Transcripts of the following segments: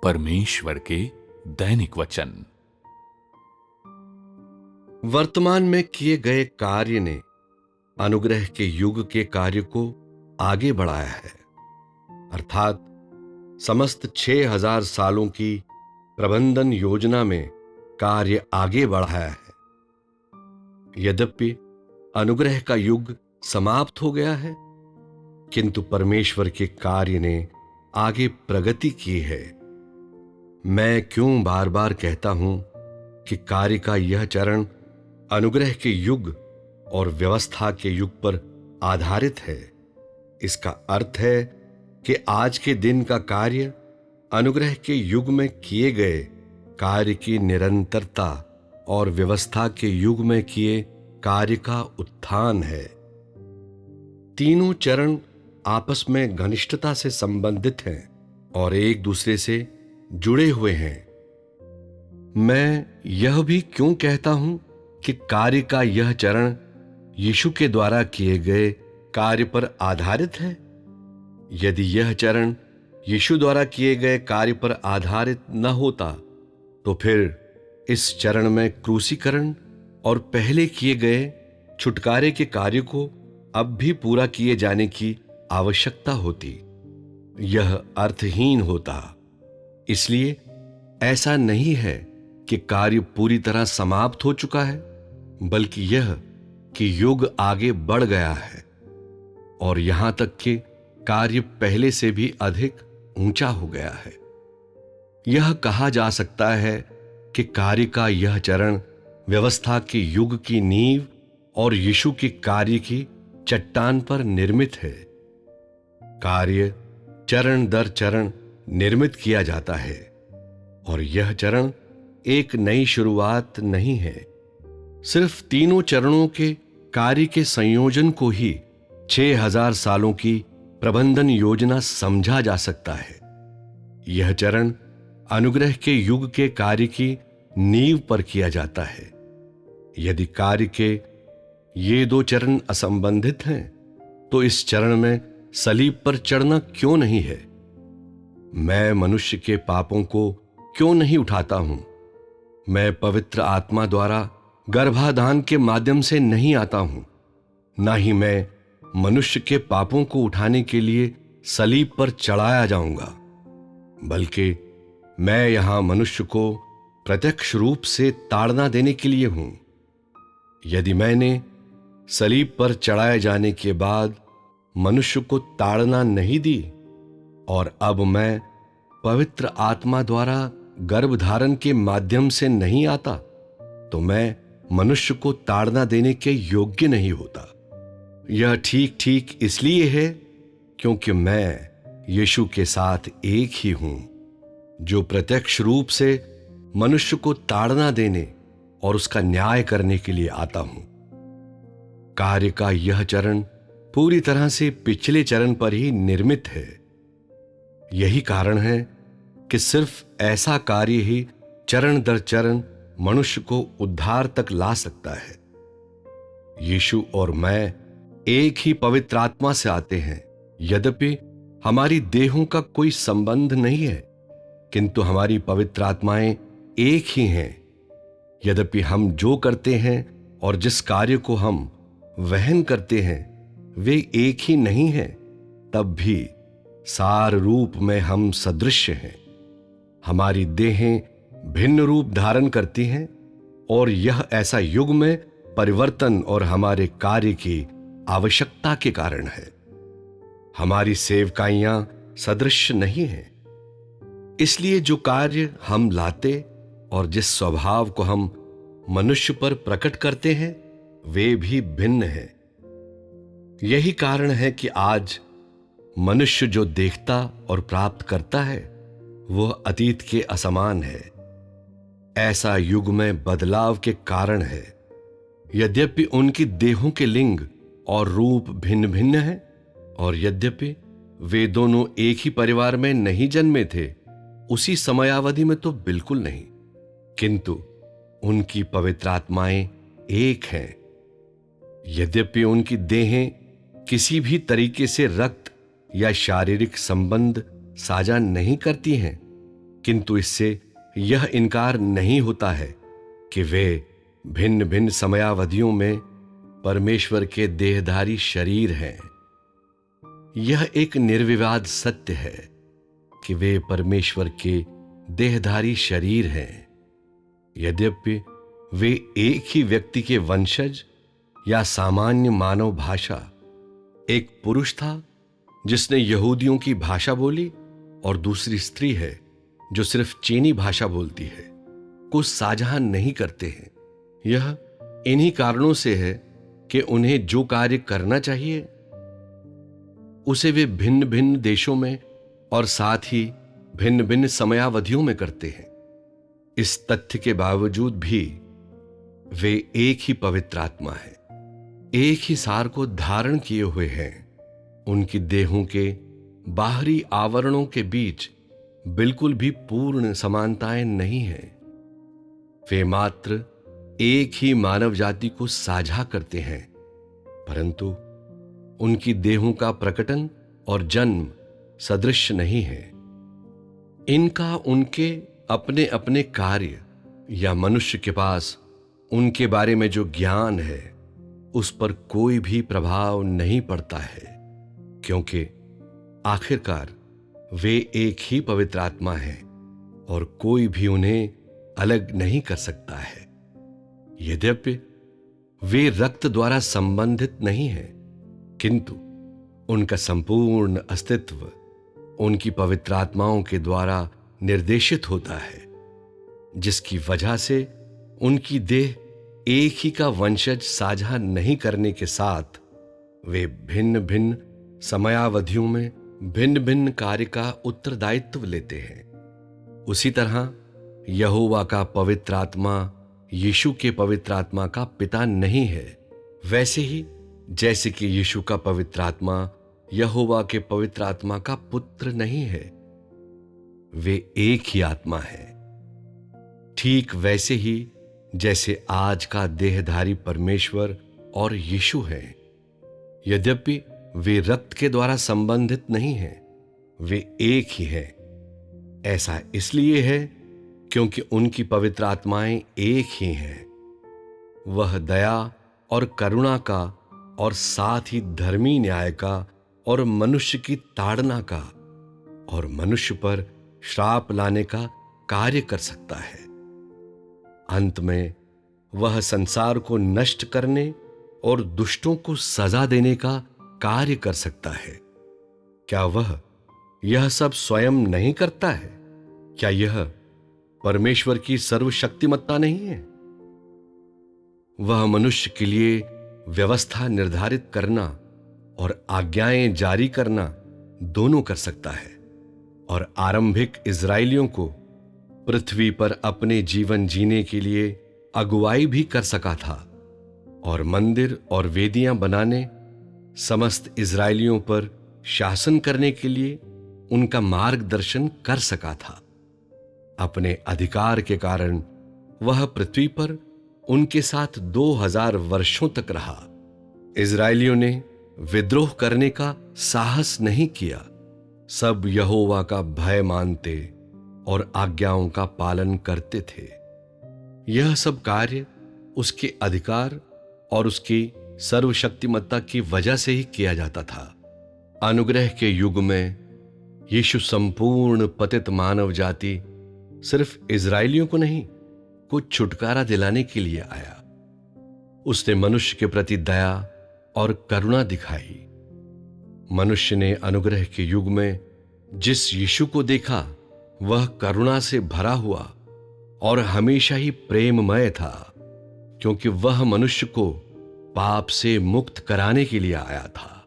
परमेश्वर के दैनिक वचन। वर्तमान में किए गए कार्य ने अनुग्रह के युग के कार्य को आगे बढ़ाया है, अर्थात समस्त 6000 सालों की प्रबंधन योजना में कार्य आगे बढ़ाया है। यद्यपि अनुग्रह का युग समाप्त हो गया है, किंतु परमेश्वर के कार्य ने आगे प्रगति की है। मैं क्यों बार बार कहता हूं कि कार्य का यह चरण अनुग्रह के युग और व्यवस्था के युग पर आधारित है। इसका अर्थ है कि आज के दिन का कार्य अनुग्रह के युग में किए गए कार्य की निरंतरता और व्यवस्था के युग में किए कार्य का उत्थान है। तीनों चरण आपस में घनिष्ठता से संबंधित हैं और एक दूसरे से जुड़े हुए हैं। मैं यह भी क्यों कहता हूं कि कार्य का यह चरण यीशु के द्वारा किए गए कार्य पर आधारित है। यदि यह चरण यीशु द्वारा किए गए कार्य पर आधारित न होता तो फिर इस चरण में क्रूसीकरण और पहले किए गए छुटकारे के कार्य को अब भी पूरा किए जाने की आवश्यकता होती। यह अर्थहीन होता। इसलिए ऐसा नहीं है कि कार्य पूरी तरह समाप्त हो चुका है, बल्कि यह कि युग आगे बढ़ गया है और यहां तक कि कार्य पहले से भी अधिक ऊंचा हो गया है। यह कहा जा सकता है कि कार्य का यह चरण व्यवस्था के युग की नींव और यीशु के कार्य की चट्टान पर निर्मित है। कार्य चरण दर चरण निर्मित किया जाता है और यह चरण एक नई शुरुआत नहीं है। सिर्फ तीनों चरणों के कार्य के संयोजन को ही 6000 सालों की प्रबंधन योजना समझा जा सकता है। यह चरण अनुग्रह के युग के कार्य की नींव पर किया जाता है। यदि कार्य के ये दो चरण असंबंधित हैं, तो इस चरण में सलीब पर चढ़ना क्यों नहीं है? मैं मनुष्य के पापों को क्यों नहीं उठाता हूं? मैं पवित्र आत्मा द्वारा गर्भाधान के माध्यम से नहीं आता हूं, ना ही मैं मनुष्य के पापों को उठाने के लिए सलीब पर चढ़ाया जाऊंगा, बल्कि मैं यहां मनुष्य को प्रत्यक्ष रूप से ताड़ना देने के लिए हूं। यदि मैंने सलीब पर चढ़ाए जाने के बाद मनुष्य को ताड़ना नहीं दी और अब मैं पवित्र आत्मा द्वारा गर्भधारण के माध्यम से नहीं आता, तो मैं मनुष्य को ताड़ना देने के योग्य नहीं होता। यह ठीक ठीक इसलिए है क्योंकि मैं यीशु के साथ एक ही हूं, जो प्रत्यक्ष रूप से मनुष्य को ताड़ना देने और उसका न्याय करने के लिए आता हूं। कार्य का यह चरण पूरी तरह से पिछले चरण पर ही निर्मित है। यही कारण है कि सिर्फ ऐसा कार्य ही चरण दर चरण मनुष्य को उद्धार तक ला सकता है। यीशु और मैं एक ही पवित्र आत्मा से आते हैं। यद्यपि हमारी देहों का कोई संबंध नहीं है, किंतु हमारी पवित्र आत्माएं एक ही हैं। यद्यपि हम जो करते हैं और जिस कार्य को हम वहन करते हैं वे एक ही नहीं हैं, तब भी सार रूप में हम सदृश्य हैं। हमारी देहें भिन्न रूप धारण करती हैं और यह ऐसा युग में परिवर्तन और हमारे कार्य की आवश्यकता के कारण है। हमारी सेवकाइयां सदृश्य नहीं हैं। इसलिए जो कार्य हम लाते और जिस स्वभाव को हम मनुष्य पर प्रकट करते हैं वे भी भिन्न हैं। यही कारण है कि आज मनुष्य जो देखता और प्राप्त करता है वह अतीत के असमान है। ऐसा युग में बदलाव के कारण है। यद्यपि उनकी देहों के लिंग और रूप भिन्न भिन्न हैं और यद्यपि वे दोनों एक ही परिवार में नहीं जन्मे थे, उसी समयावधि में तो बिल्कुल नहीं, किंतु उनकी पवित्र आत्माएं एक हैं। यद्यपि उनकी देहें किसी भी तरीके से रक्त या शारीरिक संबंध साझा नहीं करती हैं, किंतु इससे यह इनकार नहीं होता है कि वे भिन्न भिन्न समयावधियों में परमेश्वर के देहधारी शरीर हैं। यह एक निर्विवाद सत्य है कि वे परमेश्वर के देहधारी शरीर हैं। यद्यपि वे एक ही व्यक्ति के वंशज या सामान्य मानव भाषा, एक पुरुष था जिसने यहूदियों की भाषा बोली और दूसरी स्त्री है जो सिर्फ चीनी भाषा बोलती है, को साझा नहीं करते हैं। यह इन्हीं कारणों से है कि उन्हें जो कार्य करना चाहिए उसे वे भिन्न भिन्न देशों में और साथ ही भिन्न भिन्न समयावधियों में करते हैं। इस तथ्य के बावजूद भी वे एक ही पवित्र आत्मा है, एक ही सार को धारण किए हुए हैं। उनकी देहों के बाहरी आवरणों के बीच बिल्कुल भी पूर्ण समानताएं नहीं हैं। वे मात्र एक ही मानव जाति को साझा करते हैं, परंतु उनकी देहों का प्रकटन और जन्म सदृश्य नहीं है। इनका उनके अपने अपने कार्य या मनुष्य के पास उनके बारे में जो ज्ञान है उस पर कोई भी प्रभाव नहीं पड़ता है, क्योंकि आखिरकार वे एक ही पवित्र आत्मा है और कोई भी उन्हें अलग नहीं कर सकता है। यद्यपि वे रक्त द्वारा संबंधित नहीं हैं, किंतु उनका संपूर्ण अस्तित्व उनकी पवित्र आत्माओं के द्वारा निर्देशित होता है, जिसकी वजह से उनकी देह एक ही का वंशज साझा नहीं करने के साथ वे भिन्न भिन्न समयावधियों में भिन्न भिन्न कार्य का उत्तरदायित्व लेते हैं। उसी तरह यहोवा का पवित्र आत्मा यीशु के पवित्र आत्मा का पिता नहीं है, वैसे ही जैसे कि यीशु का पवित्र आत्मा यहोवा के पवित्र आत्मा का पुत्र नहीं है, वे एक ही आत्मा है। ठीक वैसे ही जैसे आज का देहधारी परमेश्वर और यीशु हैं। यद्यपि वे रक्त के द्वारा संबंधित नहीं हैं, वे एक ही हैं। ऐसा इसलिए है क्योंकि उनकी पवित्र आत्माएं एक ही हैं। वह दया और करुणा का और साथ ही धर्मी न्याय का और मनुष्य की ताड़ना का और मनुष्य पर श्राप लाने का कार्य कर सकता है। अंत में वह संसार को नष्ट करने और दुष्टों को सजा देने का कार्य कर सकता है। क्या वह यह सब स्वयं नहीं करता है? क्या यह परमेश्वर की सर्वशक्तिमत्ता नहीं है? वह मनुष्य के लिए व्यवस्था निर्धारित करना और आज्ञाएं जारी करना दोनों कर सकता है और आरंभिक इजरायलियों को पृथ्वी पर अपने जीवन जीने के लिए अगुवाई भी कर सका था और मंदिर और वेदियां बनाने, समस्त इजरायलियों पर शासन करने के लिए उनका मार्गदर्शन कर सका था। अपने अधिकार के कारण वह पृथ्वी पर उनके साथ 2000 वर्षों तक रहा। इजरायलियों ने विद्रोह करने का साहस नहीं किया। सब यहोवा का भय मानते और आज्ञाओं का पालन करते थे। यह सब कार्य उसके अधिकार और उसकी सर्वशक्तिमत्ता की वजह से ही किया जाता था। अनुग्रह के युग में यीशु संपूर्ण पतित मानव जाति, सिर्फ इजरायलियों को नहीं, को छुटकारा दिलाने के लिए आया। उसने मनुष्य के प्रति दया और करुणा दिखाई। मनुष्य ने अनुग्रह के युग में जिस यीशु को देखा वह करुणा से भरा हुआ और हमेशा ही प्रेममय था, क्योंकि वह मनुष्य को पाप से मुक्त कराने के लिए आया था।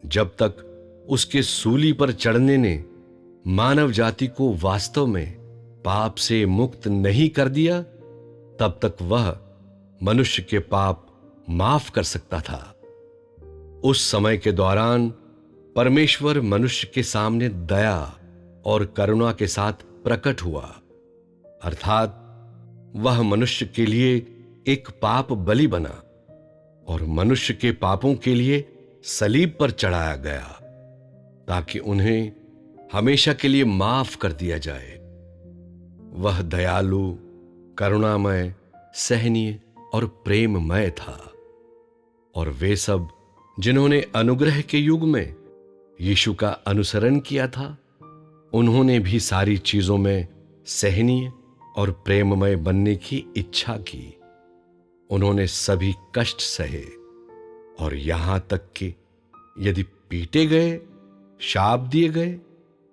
जब तक उसके सूली पर चढ़ने ने मानव जाति को वास्तव में पाप से मुक्त नहीं कर दिया, तब तक वह मनुष्य के पाप माफ कर सकता था। उस समय के दौरान परमेश्वर मनुष्य के सामने दया और करुणा के साथ प्रकट हुआ, अर्थात वह मनुष्य के लिए एक पाप बलि बना और मनुष्य के पापों के लिए सलीब पर चढ़ाया गया, ताकि उन्हें हमेशा के लिए माफ कर दिया जाए। वह दयालु, करुणामय, सहनीय और प्रेममय था। और वे सब जिन्होंने अनुग्रह के युग में यीशु का अनुसरण किया था, उन्होंने भी सारी चीजों में सहनीय और प्रेममय बनने की इच्छा की। उन्होंने सभी कष्ट सहे और यहां तक कि यदि पीटे गए, शाप दिए गए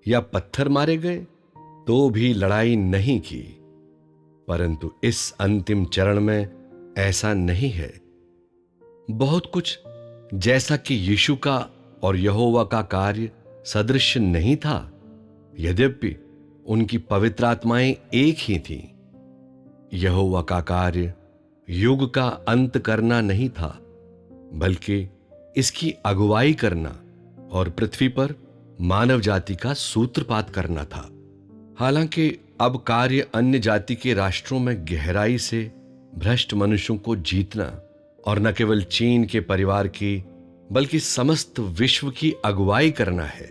या पत्थर मारे गए तो भी लड़ाई नहीं की। परंतु इस अंतिम चरण में ऐसा नहीं है। बहुत कुछ जैसा कि यीशु का और यहोवा का कार्य सदृश नहीं था, यद्यपि उनकी पवित्र आत्माएं एक ही थीं। यहोवा का कार्य युग का अंत करना नहीं था, बल्कि इसकी अगुवाई करना और पृथ्वी पर मानव जाति का सूत्रपात करना था। हालांकि अब कार्य अन्य जाति के राष्ट्रों में गहराई से भ्रष्ट मनुष्यों को जीतना और न केवल चीन के परिवार की बल्कि समस्त विश्व की अगुवाई करना है।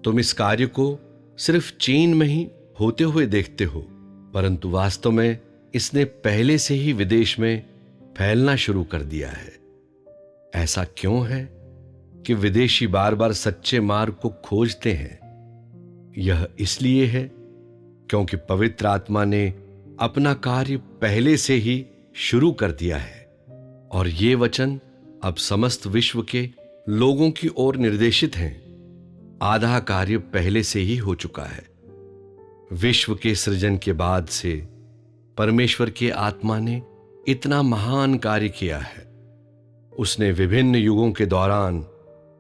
तुम इस कार्य को सिर्फ चीन में ही होते हुए देखते हो, परंतु वास्तव में इसने पहले से ही विदेश में फैलना शुरू कर दिया है। ऐसा क्यों है कि विदेशी बार बार सच्चे मार्ग को खोजते हैं? यह इसलिए है क्योंकि पवित्र आत्मा ने अपना कार्य पहले से ही शुरू कर दिया है और ये वचन अब समस्त विश्व के लोगों की ओर निर्देशित हैं। आधा कार्य पहले से ही हो चुका है। विश्व के सृजन के बाद से परमेश्वर के आत्मा ने इतना महान कार्य किया है। उसने विभिन्न युगों के दौरान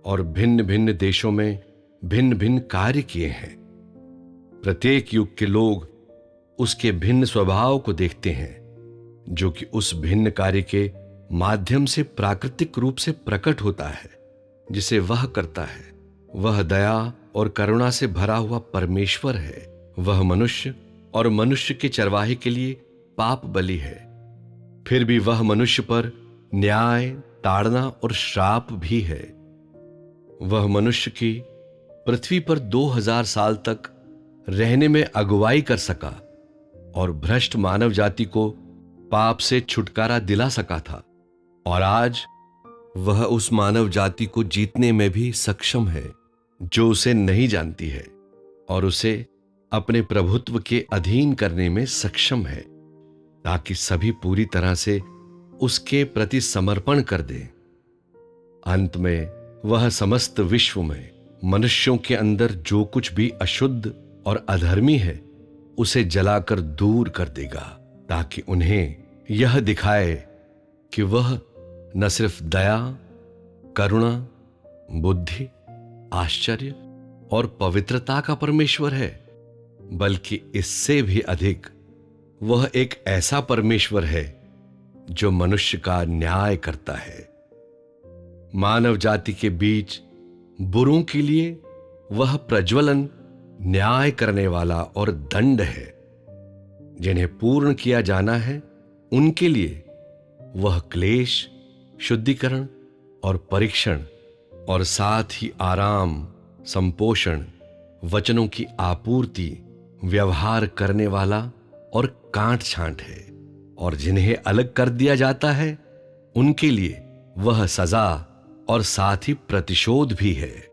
और भिन्न भिन्न देशों में भिन्न भिन्न कार्य किए हैं। प्रत्येक युग के लोग उसके भिन्न स्वभाव को देखते हैं, जो कि उस भिन्न कार्य के माध्यम से प्राकृतिक रूप से प्रकट होता है, जिसे वह करता है। वह दया और करुणा से भरा हुआ परमेश्वर है। वह मनुष्य और मनुष्य के चरवाहे के लिए पाप बलि है। फिर भी वह मनुष्य पर न्याय, ताड़ना और श्राप भी है। वह मनुष्य की पृथ्वी पर 2000 साल तक रहने में अगुवाई कर सका और भ्रष्ट मानव जाति को पाप से छुटकारा दिला सका था। और आज वह उस मानव जाति को जीतने में भी सक्षम है जो उसे नहीं जानती है, और उसे अपने प्रभुत्व के अधीन करने में सक्षम है, ताकि सभी पूरी तरह से उसके प्रति समर्पण कर दें। अंत में वह समस्त विश्व में मनुष्यों के अंदर जो कुछ भी अशुद्ध और अधर्मी है उसे जलाकर दूर कर देगा, ताकि उन्हें यह दिखाए कि वह न सिर्फ दया, करुणा, बुद्धि, आश्चर्य और पवित्रता का परमेश्वर है, बल्कि इससे भी अधिक वह एक ऐसा परमेश्वर है जो मनुष्य का न्याय करता है। मानव जाति के बीच बुरों के लिए वह प्रज्वलन, न्याय करने वाला और दंड है। जिन्हें पूर्ण किया जाना है उनके लिए वह क्लेश, शुद्धिकरण और परीक्षण और साथ ही आराम, संपोषण, वचनों की आपूर्ति, व्यवहार करने वाला और कांट छांट है। और जिन्हें अलग कर दिया जाता है उनके लिए वह सजा और साथ ही प्रतिशोध भी है।